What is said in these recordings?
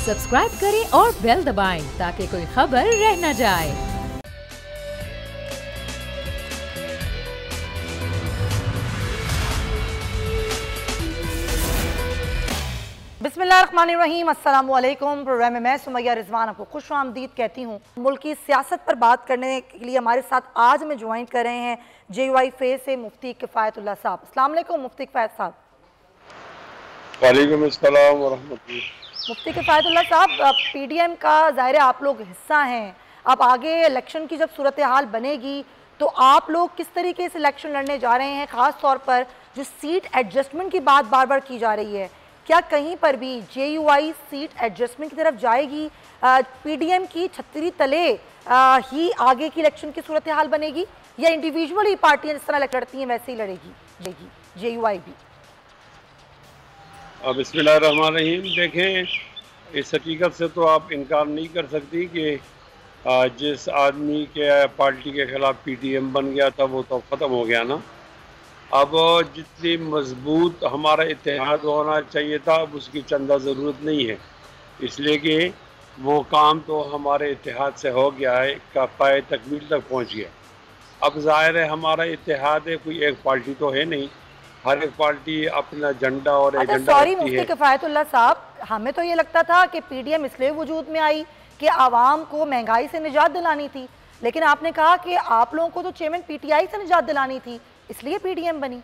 Subscribe करें और bell दबाएं ताकि कोई खबर रह न जाए। बिस्मिल्लाहिर्रहमानिर्रहीम, अस्सलाम वालेकुम। प्रोग्राम में मैं सुमैया रिजवान आपको खुश आमदीद कहती हूँ। मुल्क की सियासत पर बात करने के लिए हमारे साथ आज में ज्वाइन कर रहे हैं JUI फेस से मुफ्ती किफ़ायतुल्लाह साहब। अस्सलाम वालेकुम मुफ्ती किफ़ायत साहब। वालेकुम अस्सलाम व रहमतुल्लाह। मुफ्ती किफ़ायतुल्लाह साहब, PDM का ज़ाहिर है आप लोग हिस्सा हैं। अब आगे इलेक्शन की जब सूरत हाल बनेगी तो आप लोग किस तरीके से इलेक्शन लड़ने जा रहे हैं? ख़ास तौर पर जो सीट एडजस्टमेंट की बात बार बार की जा रही है, क्या कहीं पर भी JUI सीट एडजस्टमेंट की तरफ जाएगी? PDM की छतरी तले ही आगे की इलेक्शन की सूरत हाल बनेगी या इंडिविजुअली पार्टियां जिस तरह लड़ती हैं वैसे ही लड़ेगी JUI भी? बिस्मिल्लाहिर्रहमानिर्रहीम। देखें, इस हकीकत से तो आप इनकार नहीं कर सकती कि जिस आदमी के पार्टी के खिलाफ PDM बन गया था वो तो ख़त्म हो गया ना। अब जितनी मजबूत हमारा इत्तेहाद होना चाहिए था अब उसकी चंदा ज़रूरत नहीं है, इसलिए कि वो काम तो हमारे इत्तेहाद से हो गया है, का पाए तकमील तक पहुंच गया। अब ज़ाहिर है हमारा इत्तेहाद है, कोई एक पार्टी तो है नहीं, हर एक पार्टी अपना झंडा और एजेंडा सॉरी रखती मुफ्ती है। किफ़ायतुल्लाह साहब, हमें तो ये लगता था कि PDM इसलिए वजूद में आई कि आवाम को महंगाई से निजात दिलानी थी, लेकिन आपने कहा कि आप लोगों को तो चेयरमैन PTI से निजात दिलानी थी, इसलिए PDM बनी।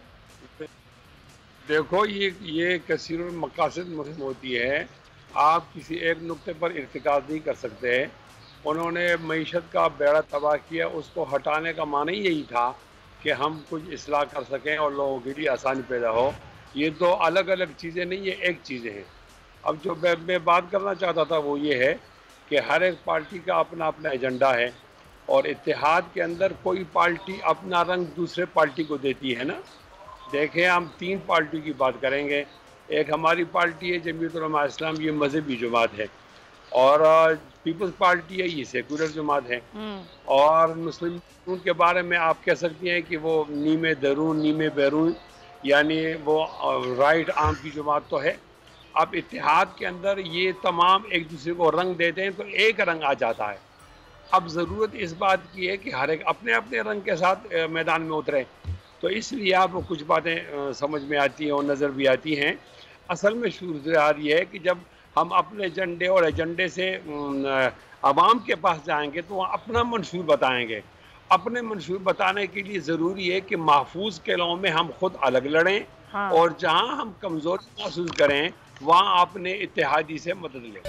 देखो, ये कसीर मकासद मुहिम होती है, आप किसी एक नुक्ते पर इर्तिकाज़ नहीं कर सकते। उन्होंने मईशत का बेड़ा तबाह किया, उसको हटाने का माना ही यही था कि हम कुछ इस्लाह कर सकें और लोगों के लिए आसानी पैदा हो। ये दो अलग अलग चीज़ें नहीं, ये एक चीज़ें हैं। अब जो मैं बात करना चाहता था वो ये है कि हर एक पार्टी का अपना अपना एजेंडा है और इत्तेहाद के अंदर कोई पार्टी अपना रंग दूसरे पार्टी को देती है ना। देखें, हम तीन पार्टियों की बात करेंगे। एक हमारी पार्टी है जमीयत उलमा इस्लाम, ये मजहबी जमात है, और पीपल्स पार्टी है, ये सेकुलर जमात है। और मुस्लिम के बारे में आप कह सकती हैं कि वो नीमे दरून नीमे बैरून, यानी वो राइट आर्म की जमात तो है। अब इत्तेहाद के अंदर ये तमाम एक दूसरे को रंग देते हैं तो एक रंग आ जाता है। अब ज़रूरत इस बात की है कि हर एक अपने अपने रंग के साथ मैदान में उतरे, तो इसलिए आपको कुछ बातें समझ में आती हैं और नज़र भी आती हैं। असल में सूरत ये है कि जब हम अपने झंडे और एजेंडे से आवाम के पास जाएंगे तो वहाँ अपना मंशूर बताएंगे। अपने मंशूर बताने के लिए ज़रूरी है कि महफूज किलों में हम खुद अलग लड़ें, हाँ। और जहाँ हम कमज़ोरी महसूस करें वहाँ अपने इत्तेहादी से मदद लें।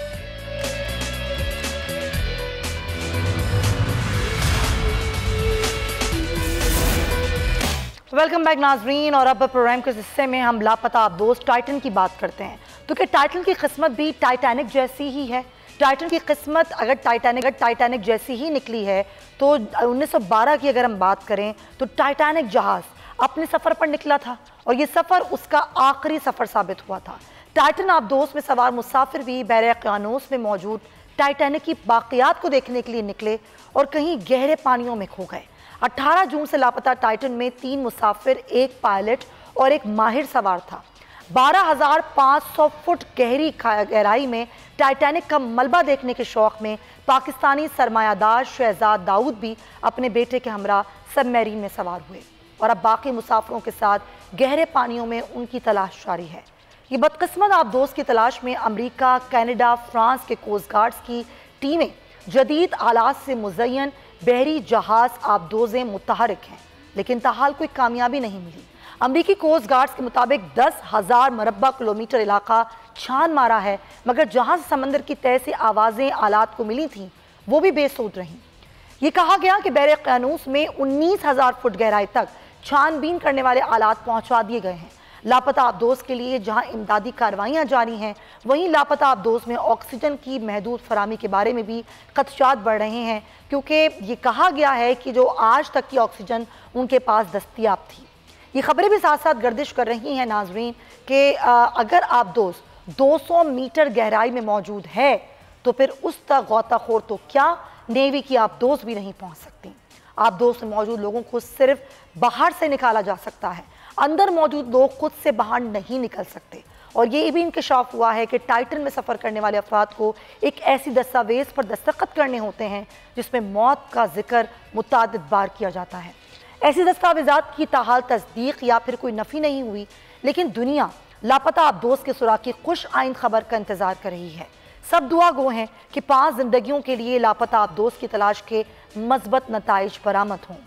वेलकम बैक नाजरीन, और अब प्रोग्राम के हिस्से में हम लापता दोस्त टाइटन की बात करते हैं, क्योंकि टाइटन की किस्मत भी टाइटैनिक जैसी ही है। टाइटन की किस्मत अगर टाइटैनिक जैसी ही निकली है तो 1912 की अगर हम बात करें तो टाइटैनिक जहाज़ अपने सफ़र पर निकला था और ये सफ़र उसका आखिरी सफ़र साबित हुआ था। टाइटन आबदोस में सवार मुसाफिर भी बहरे क़यानूस में मौजूद टाइटैनिक की बाक़ियात को देखने के लिए निकले और कहीं गहरे पानियों में खो गए। 18 जून से लापता टाइटन में 3 मुसाफिर, एक पायलट और एक माहिर सवार था। 12,500 फुट गहराई में टाइटैनिक का मलबा देखने के शौक में पाकिस्तानी सरमायादार शहजाद दाऊद भी अपने बेटे के हमरा सबमरीन में सवार हुए और अब बाकी मुसाफिरों के साथ गहरे पानियों में उनकी तलाश जारी है। ये बदकिस्मत आबदोस की तलाश में अमेरिका, कनाडा, फ्रांस के कोस्ट गार्ड्स की टीमें जदीद आलात से मुज़य्यन बहरी जहाज़ आबदोज़ें मुतहरिक हैं, लेकिन ताहाल कोई कामयाबी नहीं मिली। अमरीकी कोस्ट गार्ड्स के मुताबिक 10,000 मरबा किलोमीटर इलाका छान मारा है, मगर जहां से समंदर की तह से आवाज़ें आलात को मिली थीं वो भी बेसूद रहीं। ये कहा गया कि बहरे क़यानूस में 19,000 फुट गहराई तक छानबीन करने वाले आलात पहुंचा दिए गए हैं। लापता आबदोस के लिए जहां इमदादी कार्रवाइयाँ जारी हैं, वहीं लापता आबदोस में ऑक्सीजन की महदूद फराहमी के बारे में भी खदशात बढ़ रहे हैं, क्योंकि ये कहा गया है कि जो आज तक की ऑक्सीजन उनके पास दस्तयाब थी। ये खबरें भी साथ साथ गर्दिश कर रही हैं नाजरीन कि अगर आबदोस 200 मीटर गहराई में मौजूद है तो फिर उस तक गौताखोर तो क्या नेवी की आबदोस भी नहीं पहुँच सकती। आबदोस में मौजूद लोगों को सिर्फ बाहर से निकाला जा सकता है, अंदर मौजूद लोग खुद से बाहर नहीं निकल सकते। और ये भी इंकशाफ हुआ है कि टाइटन में सफ़र करने वाले अफराद को एक ऐसी दस्तावेज़ पर दस्तखत करने होते हैं जिसमें मौत का जिक्र मुतअद्दिद बार किया जाता है। ऐसी दस्तावेज़ात की ताहाल तस्दीक या फिर कोई नफ़ी नहीं हुई, लेकिन दुनिया लापता आबदोज के सुराग की खुश आइंद खबर का इंतज़ार कर रही है। सब दुआ गो हैं कि 5 जिंदगियों के लिए लापता आबदोज की तलाश के मज़बत नताइज बरामद हों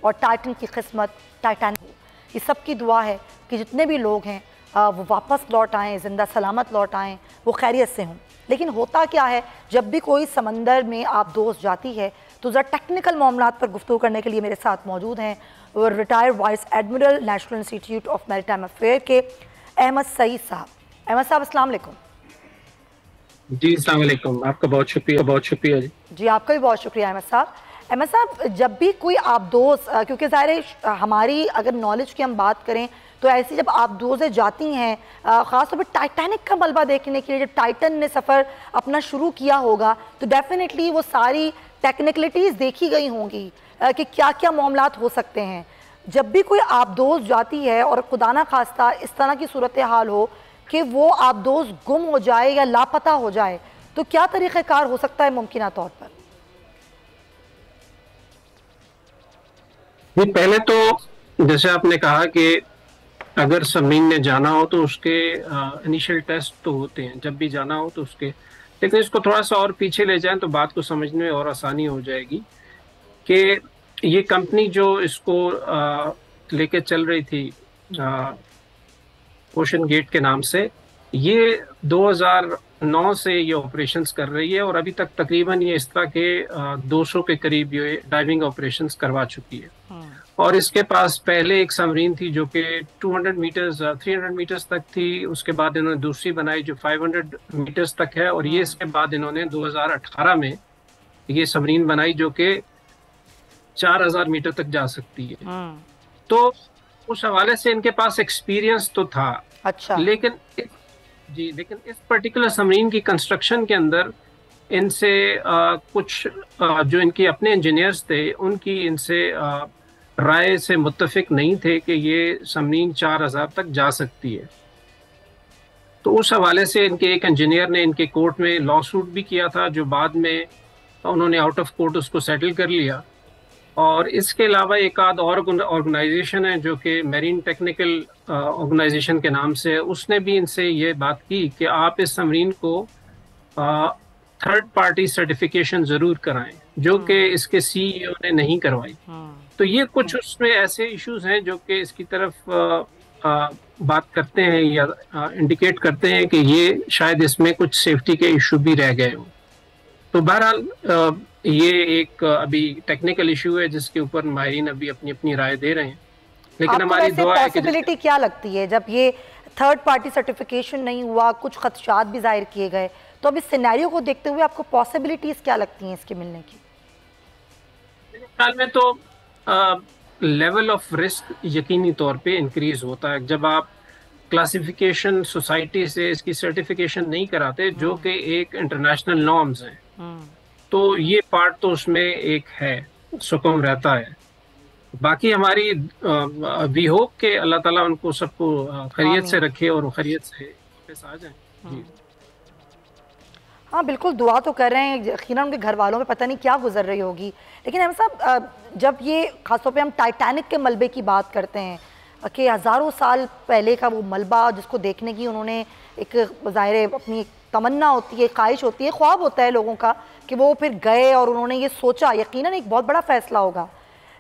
और टाइटन की किस्मत टाइटैनिक हो। ये सब की दुआ है कि जितने भी लोग हैं वो वापस लौट आएँ, ज़िंदा सलामत लौट आएँ, वो खैरियत से हों। लेकिन होता क्या है, जब भी कोई समंदर में आबदोज जाती है तो ज़रा टेक्निकल मामलात पर गुफ्तगू करने के लिए मेरे साथ मौजूद हैं और retired vice admiral national institute of maritime affair के अहमद सईद साहब। अहमद साहब अस्सलाम वालेकुम। जी अस्सलाम वालेकुम, आपका बहुत शुक्रिया जी आपका भी बहुत शुक्रिया अहमद साहब। अहमद साहब, जब भी कोई आबदोज, क्योंकि ज़ाहिर है हमारी अगर नॉलेज की हम बात करें तो ऐसी जब आबदोज़ें जाती हैं, ख़ासतौर पर टाइटैनिक का मलबा देखने के लिए, जब टाइटन ने सफ़र अपना शुरू किया होगा तो डेफिनेटली वो सारी टेक्निकलिटीज़ देखी गई होंगी कि क्या क्या मामलात हो सकते हैं। जब भी कोई आबदोज़ जाती है और खुदा ना खास्ता इस तरह की सूरत हाल हो कि वो आबदोज़ गुम हो जाए या लापता हो जाए, तो क्या तरीक़ेकार हो सकता है मुमकिन तौर पर? जी, पहले तो जैसे आपने कहा कि अगर सबमीन ने जाना हो तो उसके इनिशियल टेस्ट तो होते हैं, जब भी जाना हो तो उसके, लेकिन इसको थोड़ा सा और पीछे ले जाएं तो बात को समझने में और आसानी हो जाएगी कि ये कंपनी जो इसको लेके चल रही थी ओशन गेट के नाम से, ये 2009 से ये ऑपरेशंस कर रही है और अभी तक तकरीबन ये इस तरह के 200 के करीब ये डाइविंग ऑपरेशंस करवा चुकी है। और इसके पास पहले एक सबमरीन थी जो कि 300 मीटर्स तक थी, उसके बाद इन्होंने दूसरी बनाई जो 500 मीटर्स तक है, और ये इसके बाद इन्होंने 2018 में ये सबमरीन बनाई जो कि 4000 मीटर तक जा सकती है। तो उस हवाले से इनके पास एक्सपीरियंस तो था। अच्छा। लेकिन इस पर्टिकुलर सबमरीन की कंस्ट्रक्शन के अंदर इनसे कुछ जो इनके अपने इंजीनियर्स थे उनकी इनसे राय से मुत्तफिक नहीं थे कि ये सबमरीन 4000 तक जा सकती है। तो उस हवाले से इनके एक इंजीनियर ने इनके कोर्ट में लॉ सूट भी किया था, जो बाद में उन्होंने आउट ऑफ कोर्ट उसको सेटल कर लिया। और इसके अलावा एक आध और ऑर्गेनाइजेशन है जो कि मेरीन टेक्निकल ऑर्गेनाइजेशन के नाम से है, उसने भी इनसे ये बात की कि आप इस सबमरीन को थर्ड पार्टी सर्टिफिकेशन ज़रूर कराएं, जो कि इसके सीईओ ने नहीं करवाई। तो ये कुछ उसमें ऐसे इश्यूज हैं जो कि इसकी तरफ बात करते हैं या इंडिकेट करते हैं कि ये शायद इसमें कुछ सेफ्टी के इशू भी रह गए हों। तो बहरहाल ये एक अभी टेक्निकल इशू है जिसके ऊपर माहिरीन अभी अपनी अपनी राय दे रहे हैं, लेकिन हमारी दुआ है कि पॉसिबिलिटी क्या लगती है जब ये थर्ड पार्टी सर्टिफिकेशन नहीं हुआ, कुछ खदशात भी जाहिर किए गए, तो अब इस सिनेरियो को देखते हुए आपको पॉसिबिलिटीज क्या लगती हैं इसके मिलने की? मेरे ख्याल में तो लेवल ऑफ रिस्क यकीनी तौर पे इंक्रीज होता है जब आप क्लासिफिकेशन सोसाइटी से इसकी सर्टिफिकेशन नहीं कराते, जो कि एक इंटरनेशनल नॉर्म्स हैं। तो ये पार्ट तो उसमें एक है, सुकून रहता है। बाकी हमारी वी होप के अल्लाह ताला उनको सबको खैरियत से रखे और खैरियत से वापस आ जाए। जी हाँ बिल्कुल, दुआ तो कर रहे हैं, यकीनन उनके घर वालों में पता नहीं क्या गुजर रही होगी। लेकिन हम साहब, जब ये खासतौर पे हम टाइटैनिक के मलबे की बात करते हैं कि हज़ारों साल पहले का वो मलबा जिसको देखने की उन्होंने एक ज़ाहिर अपनी तमन्ना होती है, ख्वाहिश होती है, ख्वाब होता है लोगों का कि वो फिर गए और उन्होंने ये सोचा, यकीनन एक बहुत बड़ा फ़ैसला होगा।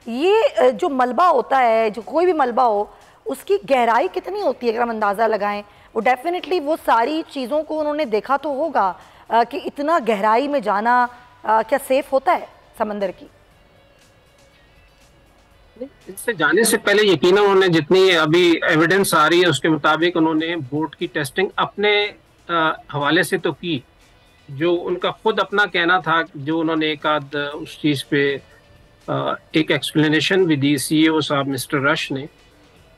ये जो मलबा होता है, जो कोई भी मलबा हो, उसकी गहराई कितनी होती है अगर हम अंदाज़ा लगाएं? वो डेफिनेटली वो सारी चीज़ों को उन्होंने देखा तो होगा कि इतना गहराई में जाना क्या सेफ होता है समंदर की? इससे जाने से पहले यकीनन उन्होंने जितनी अभी एविडेंस आ रही है उसके मुताबिक उन्होंने बोट की टेस्टिंग अपने हवाले से तो की, जो उनका खुद अपना कहना था, जो उन्होंने एक आध उस चीज़ पे एक एक्सप्लेनेशन भी दी सीईओ साहब मिस्टर रश ने,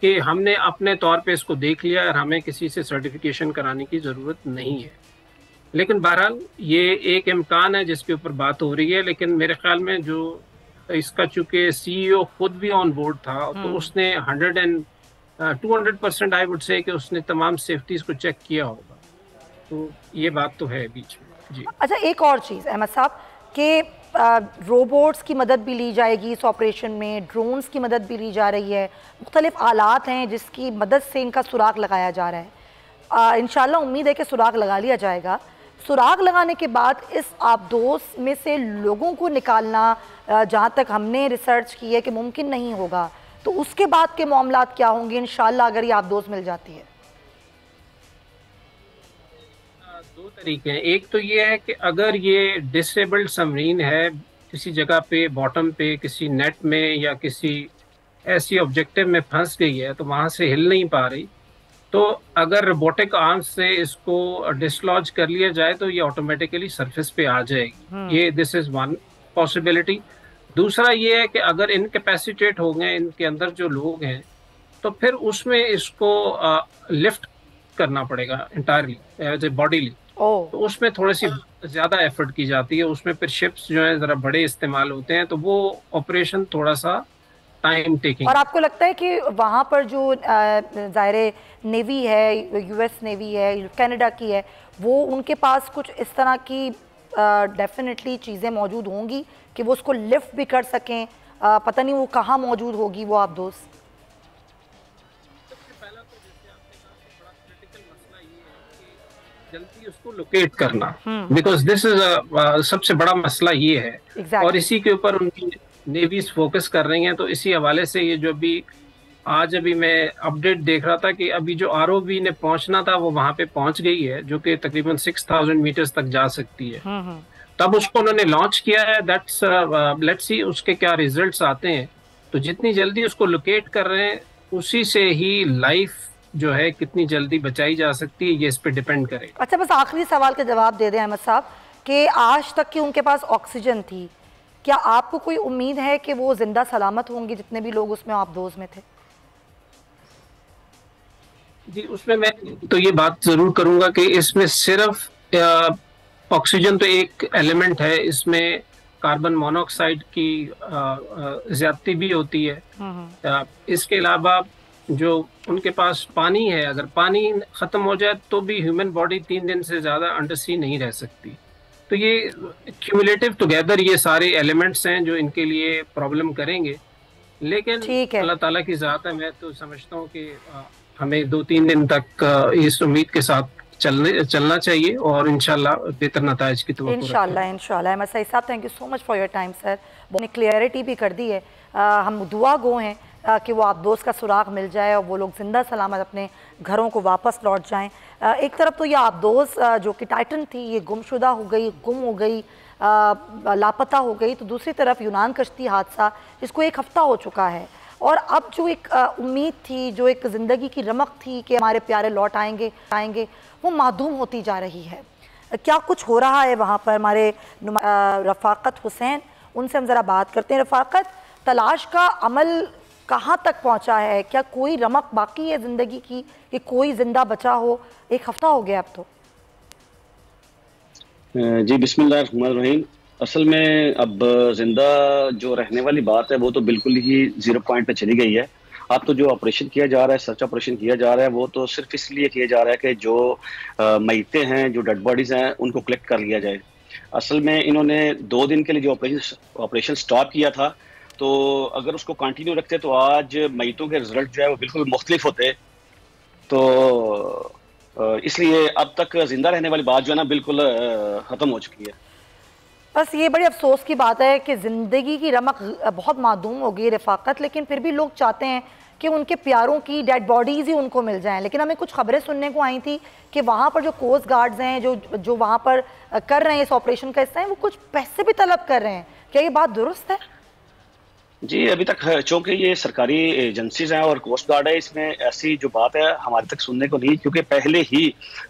कि हमने अपने तौर पे इसको देख लिया और हमें किसी से सर्टिफिकेशन कराने की ज़रूरत नहीं है। लेकिन बहरहाल ये एक इम्कान है जिसके ऊपर बात हो रही है। लेकिन मेरे ख्याल में जो इसका चूँकि सीईओ खुद भी ऑन बोर्ड था, तो उसने 200% आई वुड से कि उसने तमाम सेफ्टीज को चेक किया होगा। तो ये बात तो है बीच में जी। अच्छा, एक और चीज़ अहमद साहब कि रोबोट्स की मदद भी ली जाएगी इस ऑपरेशन में, ड्रोन्स की मदद भी ली जा रही है, मुख्तलिफ आलात हैं जिसकी मदद से इनका सुराग लगाया जा रहा है। इंशाल्लाह उम्मीद है कि सुराग लगा लिया जाएगा। सुराग लगाने के बाद इस आबदोस में से लोगों को निकालना जहाँ तक हमने रिसर्च की है कि मुमकिन नहीं होगा, तो उसके बाद के मामलात क्या होंगे इंशाल्लाह अगर ये आबदोस मिल जाती है? दो तरीके हैं। एक तो ये है कि अगर ये डिसेबल्ड सबमरीन है, किसी जगह पे बॉटम पे किसी नेट में या किसी ऐसी ऑब्जेक्टिव में फंस गई है तो वहां से हिल नहीं पा रही, तो अगर रोबोटिक आर्म से इसको डिसलॉज कर लिया जाए तो ये ऑटोमेटिकली सरफेस पे आ जाएगी। ये दिस इज वन पॉसिबिलिटी। दूसरा ये है कि अगर इनकैपेसिटेट हो गए इनके अंदर जो लोग हैं, तो फिर उसमें इसको लिफ्ट करना पड़ेगा इंटायरली एज ए बॉडीली। तो उसमें थोड़ी सी ज्यादा एफर्ट की जाती है, उसमें फिर शिप्स जो है जरा बड़े इस्तेमाल होते हैं, तो वो ऑपरेशन थोड़ा सा टाइम टेकिंग। और आपको लगता है कि वहाँ पर जो ज़ाहिर नेवी है, यूएस नेवी है, कनाडा की है, वो उनके पास कुछ इस तरह की डेफिनेटली चीज़ें मौजूद होंगी कि वो उसको लिफ्ट भी कर सकें? पता नहीं वो कहाँ मौजूद होगी वो आबदोस। जल्दी उसको लोकेट करना, बिकॉज दिस इज सबसे बड़ा मसला ये है। exactly. और इसी के ऊपर उनकी नेवीज फोकस कर रही हैं। तो इसी हवाले से ये जो भी आज अभी मैं अपडेट देख रहा था कि अभी जो आरओबी ने पहुंचना था वो वहां पे पहुंच गई है, जो कि तकरीबन 6000 मीटर्स तक जा सकती है। तब उसको उन्होंने लॉन्च किया है। दैट्स लेट्स सी उसके क्या रिजल्ट्स आते हैं। तो जितनी जल्दी उसको लोकेट कर रहे हैं उसी से ही लाइफ जो है कितनी जल्दी बचाई जा सकती है, ये इस पे डिपेंड करे। अच्छा, बस आखिरी सवाल का जवाब दे दें अहमद साहब कि आज तक की उनके पास ऑक्सीजन थी, क्या आपको कोई उम्मीद है कि वो जिंदा सलामत होंगे जितने भी लोग उसमें आबदोज में थे? जी, उसमें मैं तो ये बात जरूर करूंगा कि इसमें सिर्फ ऑक्सीजन तो एक एलिमेंट है, इसमें कार्बन मोनोऑक्साइड की ज्यादती भी होती है। इसके अलावा जो उनके पास पानी है, अगर पानी खत्म हो जाए तो भी ह्यूमन बॉडी 3 दिन से ज्यादा अंडर सी नहीं रह सकती। तो ये क्यूमुलेटिव टुगेदर ये सारे एलिमेंट्स हैं जो इनके लिए प्रॉब्लम करेंगे। लेकिन अल्लाह ताला की ज़ात है, मैं तो समझता हूँ कि हमें 2-3 दिन तक इस उम्मीद के साथ चलना चाहिए और इंशाल्लाह बेहतर नताइज की तवक्को इंशाल्लाह। अहमद सईद साहब, thank you so much for your time sir. बहुत क्लियरिटी भी कर दी है। हम दुआ गो हैं कि वो आबदोस का सुराग मिल जाए और वो लोग जिंदा सलामत अपने घरों को वापस लौट जाएं। एक तरफ तो ये आबदोस जो कि टाइटन थी ये गुमशुदा हो गई, गुम हो गई, लापता हो गई, तो दूसरी तरफ यूनान कश्ती हादसा जिसको 1 हफ्ता हो चुका है और अब जो एक उम्मीद थी, जो एक ज़िंदगी की रमक थी कि हमारे प्यारे लौट आएंगे वो माधूम होती जा रही है। क्या कुछ हो रहा है वहाँ पर? हमारे रफ़ाकत हुसैन, उनसे हम ज़रा बात करते हैं। रफ़ाकत, तलाश का अमल कहाँ तक पहुँचा है? क्या कोई रमक बाकी है ज़िंदगी की कि कोई ज़िंदा बचा हो? 1 हफ्ता हो गया अब तो। जी, बिस्मिल्लाहिर्रहमानिर्रहीम। असल में अब जिंदा जो रहने वाली बात है वो तो बिल्कुल ही 0 पॉइंट पे चली गई है। अब तो जो ऑपरेशन किया जा रहा है, सर्च ऑपरेशन किया जा रहा है, वो तो सिर्फ इसलिए किया जा रहा है कि जो मयते हैं, जो डेड बॉडीज हैं, उनको कलेक्ट कर लिया जाए। असल में इन्होंने 2 दिन के लिए जो ऑपरेशन स्टॉप किया था, तो अगर उसको कंटिन्यू रखते तो आज मयतों के रिजल्ट जो है वो बिल्कुल मुख्तलिफ होते। तो इसलिए अब तक जिंदा रहने वाली बात जो है ना बिल्कुल ख़त्म हो चुकी है। बस ये बड़ी अफसोस की बात है कि ज़िंदगी की रमक बहुत मादूम हो गई रफ़ाकत, लेकिन फिर भी लोग चाहते हैं कि उनके प्यारों की डेड बॉडीज़ ही उनको मिल जाएं। लेकिन हमें कुछ खबरें सुनने को आई थी कि वहाँ पर जो कोस्ट गार्ड्स हैं, जो वहाँ पर कर रहे हैं इस ऑपरेशन का हिस्सा हैं, वो कुछ पैसे भी तलब कर रहे हैं। क्या ये बात दुरुस्त है? जी, अभी तक चूंकि ये सरकारी एजेंसीज हैं और कोस्ट गार्ड है, इसमें ऐसी जो बात है हमारे तक सुनने को नहीं, क्योंकि पहले ही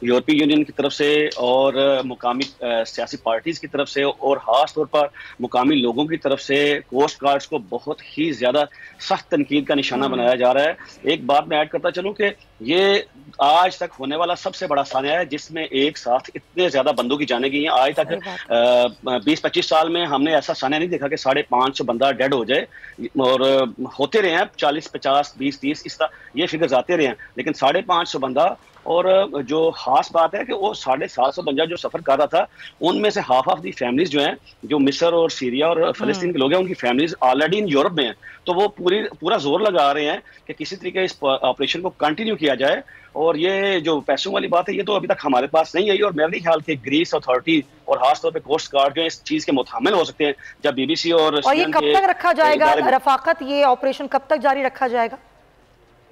यूरोपीय यूनियन की तरफ से और मुकामी सियासी पार्टीज की तरफ से और ख़ास तौर पर मुकामी लोगों की तरफ से कोस्ट गार्ड्स को बहुत ही ज़्यादा सख्त तनकीद का निशाना बनाया जा रहा है। एक बात मैं ऐड करता चलूँ कि ये आज तक होने वाला सबसे बड़ा सानिया है जिसमें एक साथ इतने ज़्यादा बंदों की जाने गई हैं। आज तक 20-25 साल में हमने ऐसा सानिया नहीं देखा कि 550 बंदा डेड हो जाए और होते रहे हैं 40, 50, 20, 30 इस तरह ये फिगर्स आते रहे हैं, लेकिन 550 बंदा। और जो खास बात है कि वो 750 बंदा जो सफ़र कर रहा था, उनमें से हाफ ऑफ दी फैमिलीज जो हैं, जो मिस्र और सीरिया और फ़लस्तीन के लोग हैं, उनकी फैमिलीज ऑलरेडी इन यूरोप में हैं। तो वो पूरा जोर लगा रहे हैं कि किसी तरीके इस ऑपरेशन को कंटिन्यू किया जाए। और ये जो पैसों वाली बात है, ये तो अभी तक हमारे पास नहीं आई, और मेरा नहीं ख्याल कि ग्रीस अथॉरिटी और खासतौर पे कोस्ट गार्ड जो इस चीज़ के मुतामिल हो सकते हैं। जब BBC और ये कब तक रखा जाएगा रफाकत, ये ऑपरेशन कब तक जारी रखा जाएगा?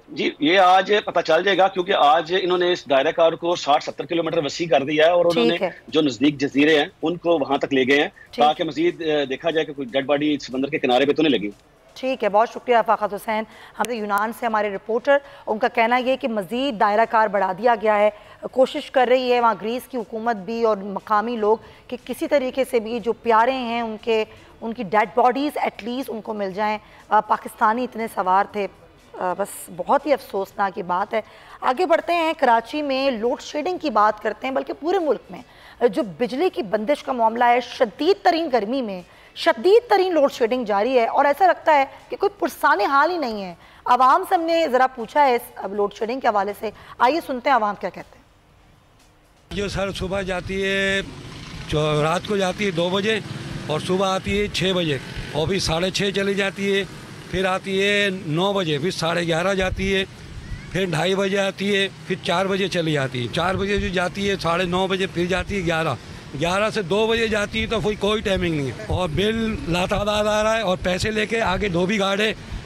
जी, ये आज पता चल जाएगा, क्योंकि आज इन्होंने इस दायरा कार को 60-70 किलोमीटर वसी कर दिया है, और उन्होंने जो नजदीक जजीरे हैं उनको वहां तक ले गए हैं, ताकि मजीद देखा जाए कि कोई डेड बॉडी समंदर के किनारे पे तो नहीं लगी। ठीक है, बहुत शुक्रिया रफाकत हुसैन। हमारे यूनान से हमारे रिपोर्टर, उनका कहना यह कि मजीद दायरा कार बढ़ा दिया गया है। कोशिश कर रही है वहाँ ग्रीस की हुकूमत भी और मकामी लोग कि किसी तरीके से भी जो प्यारे हैं उनकी डेड बॉडीज़ एटलीस्ट उनको मिल जाएँ। पाकिस्तानी इतने सवार थे, बस बहुत ही अफसोसनाक की बात है। आगे बढ़ते हैं, कराची में लोड शेडिंग की बात करते हैं, बल्कि पूरे मुल्क में जो बिजली की बंदिश का मामला है, शदीद तरीन गर्मी में शदीद तरीन लोड शेडिंग जारी है, और ऐसा लगता है कि कोई पुरसाने हाल ही नहीं है। आवाम से हमने ज़रा पूछा है इस लोड शेडिंग के हवाले से, आइए सुनते हैं आवाम क्या कहते हैं। जो सर सुबह जाती है, जो रात को जाती है 2 बजे, और सुबह आती है 6 बजे, और फिर 6:30 चली जाती है, फिर आती है 9 बजे, फिर 11:30 जाती है, फिर 2:30 बजे आती है, फिर 4 बजे चली जाती है। 4 बजे जो जाती है 9:30 बजे, फिर जाती है 11 से 2 बजे जाती है, तो कोई टाइमिंग नहीं है। और बिल लातादाद आ रहा है, और पैसे लेके आगे धोबी गार्ड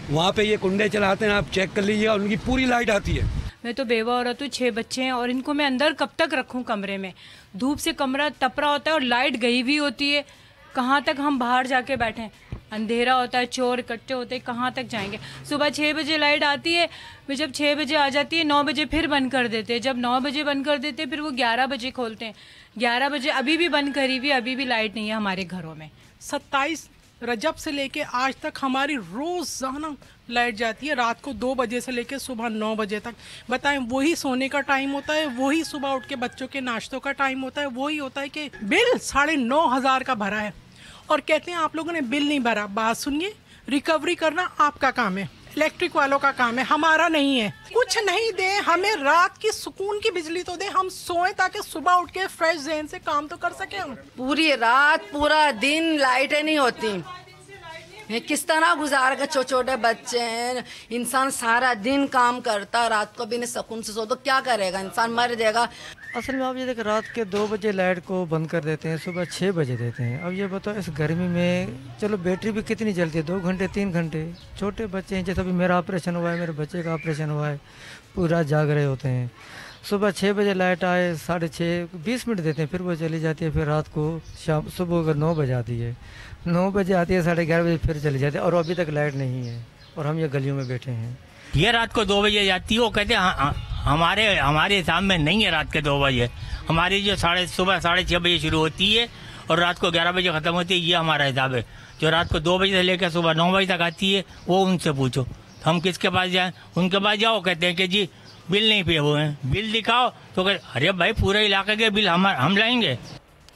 वहाँ पे ये कुंडे चलाते हैं, आप चेक कर लीजिए, उनकी पूरी लाइट आती है। मैं तो बेवा औरत हूँ, 6 बच्चे हैं, और इनको मैं अंदर कब तक रखूँ कमरे में? धूप से कमरा तपरा होता है, और लाइट गई हुई होती है। कहाँ तक हम बाहर जाके बैठें? अंधेरा होता है, चोर इकट्ठे होते हैं, कहाँ तक जाएंगे? सुबह 6 बजे लाइट आती है, फिर जब 6 बजे आ जाती है 9 बजे फिर बंद कर देते हैं। जब 9 बजे बंद कर देते हैं, फिर वो 11 बजे खोलते हैं। 11 बजे अभी भी बंद करी हुई, अभी भी लाइट नहीं है हमारे घरों में। 27 रजब से लेके आज तक हमारी रोजाना लाइट जाती है, रात को 2 बजे से लेके सुबह 9 बजे तक। बताएं, वही सोने का टाइम होता है, वही सुबह उठ के बच्चों के नाश्तों का टाइम होता है, वही होता है कि बिल 9,500 का भरा है, और कहते हैं आप लोगों ने बिल नहीं भरा। बात सुनिए, रिकवरी करना आपका काम है, इलेक्ट्रिक वालों का काम है, हमारा नहीं है। कुछ नहीं दे, हमें रात की सुकून की बिजली तो दे, हम सोएं ताकि सुबह उठ के फ्रेश ज़हन से काम तो कर सके हम। पूरी रात पूरा दिन लाइटें नहीं होती, किस तरह गुजार के? छोटे छोटे बच्चे हैं, इंसान सारा दिन काम करता, रात को भी नहीं सुकून से सो, तो क्या करेगा इंसान? मर जाएगा। असल में आप ये देखिए, रात के 2 बजे लाइट को बंद कर देते हैं, सुबह 6 बजे देते हैं। अब ये बताओ इस गर्मी में, चलो बैटरी भी कितनी चलती है, 2 घंटे 3 घंटे। छोटे बच्चे हैं, जैसे अभी मेरा ऑपरेशन हुआ है, मेरे बच्चे का ऑपरेशन हुआ है, पूरा जाग रहे होते हैं। सुबह 6 बजे लाइट आए, 6:30 20 मिनट देते हैं, फिर वो चली जाती है। फिर रात को सुबह अगर 9 बजे आती है, 9 बजे आती है, 11:30 बजे फिर चली जाती है, और अभी तक लाइट नहीं है, और हम ये गलियों में बैठे हैं। ये रात को 2 बजे जाती है, वो कहते हैं हमारे हिसाब में नहीं है रात के 2 बजे। हमारी जो सुबह 6:30 बजे शुरू होती है और रात को 11 बजे ख़त्म होती है, ये हमारा हिसाब है। जो रात को 2 बजे से लेकर सुबह 9 बजे तक आती है, वो उनसे पूछो। तो हम किसके पास जाएं? उनके पास जाओ, कहते हैं कि जी बिल नहीं पे हुए हैं, बिल दिखाओ। तो अरे भाई, पूरे इलाके के बिल हम लाएंगे।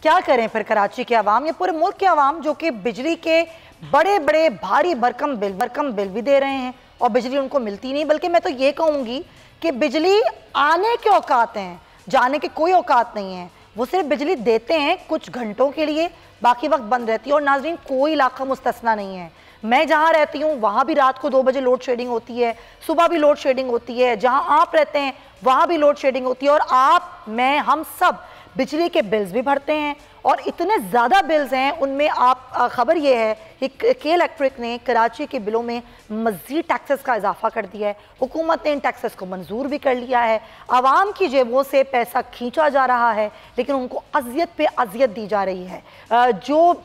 क्या करें फिर कराची के आवाम या पूरे मुल्क के आवाम, जो कि बिजली के बड़े बड़े भारी भरकम बिल भी दे रहे हैं, और बिजली उनको मिलती नहीं। बल्कि मैं तो ये कहूँगी कि बिजली आने के औकात हैं, जाने के कोई औकात नहीं है। वो सिर्फ बिजली देते हैं कुछ घंटों के लिए, बाकी वक्त बंद रहती है। और नाज़रीन, कोई इलाका मुस्तस्ना नहीं है। मैं जहाँ रहती हूँ वहाँ भी रात को 2 बजे लोड शेडिंग होती है, सुबह भी लोड शेडिंग होती है। जहाँ आप रहते हैं वहाँ भी लोड शेडिंग होती है, और आप, मैं, हम सब बिजली के बिल्स भी भरते हैं, और इतने ज़्यादा बिल्स हैं उनमें। आप खबर ये है कि के इलेक्ट्रिक ने कराची के बिलों में मज़ीद टैक्सेस का इजाफा कर दिया है। हुकूमत ने इन टैक्सेस को मंजूर भी कर लिया है। आवाम की जेबों से पैसा खींचा जा रहा है, लेकिन उनको अजियत पे अजियत दी जा रही है। जो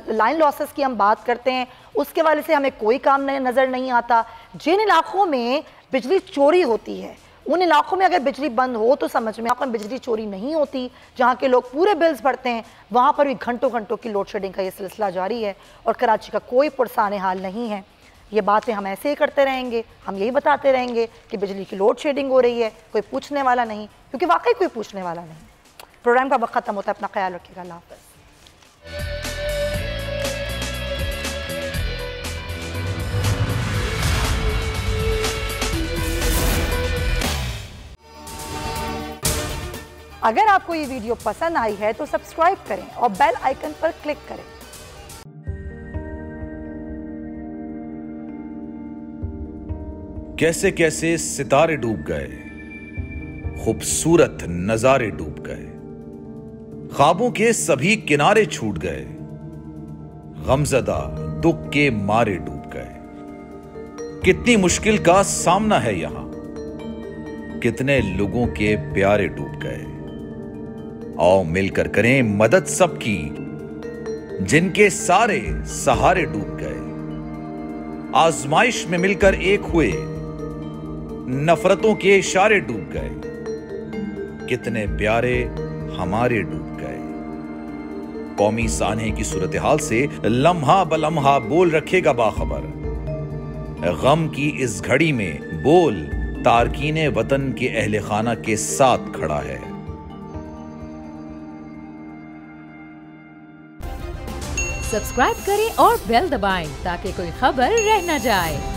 लाइन लॉसेस की हम बात करते हैं, उसके वाले से हमें कोई काम नज़र नहीं आता। जिन इलाकों में बिजली चोरी होती है, उन इलाकों में अगर बिजली बंद हो तो समझ में आपको बिजली चोरी नहीं होती। जहाँ के लोग पूरे बिल्स भरते हैं, वहाँ पर भी घंटों घंटों की लोड शेडिंग का ये सिलसिला जारी है, और कराची का कोई पुरसाने हाल नहीं है। ये बातें हम ऐसे ही करते रहेंगे, हम यही बताते रहेंगे कि बिजली की लोड शेडिंग हो रही है, कोई पूछने वाला नहीं, क्योंकि वाकई कोई पूछने वाला नहीं। प्रोग्राम का वक्त खत्म होता है, अपना ख्याल रखिएगा, अल्लाह हाफ़िज़। अगर आपको ये वीडियो पसंद आई है तो सब्सक्राइब करें और बेल आइकन पर क्लिक करें। कैसे कैसे सितारे डूब गए, खूबसूरत नजारे डूब गए, ख्वाबों के सभी किनारे छूट गए, गमजदा दुख के मारे डूब गए। कितनी मुश्किल का सामना है यहां, कितने लोगों के प्यारे डूब गए। आओ मिलकर करें मदद सबकी, जिनके सारे सहारे डूब गए। आजमाइश में मिलकर एक हुए, नफरतों के इशारे डूब गए, कितने प्यारे हमारे डूब गए। कौमी सानहे की सूरत हाल से लम्हा बलम्हा बोल रखेगा बाखबर। गम की इस घड़ी में बोल तारकीने वतन के अहले खाना के साथ खड़ा है। सब्सक्राइब करें और बेल दबाएं ताकि कोई खबर रह न जाए।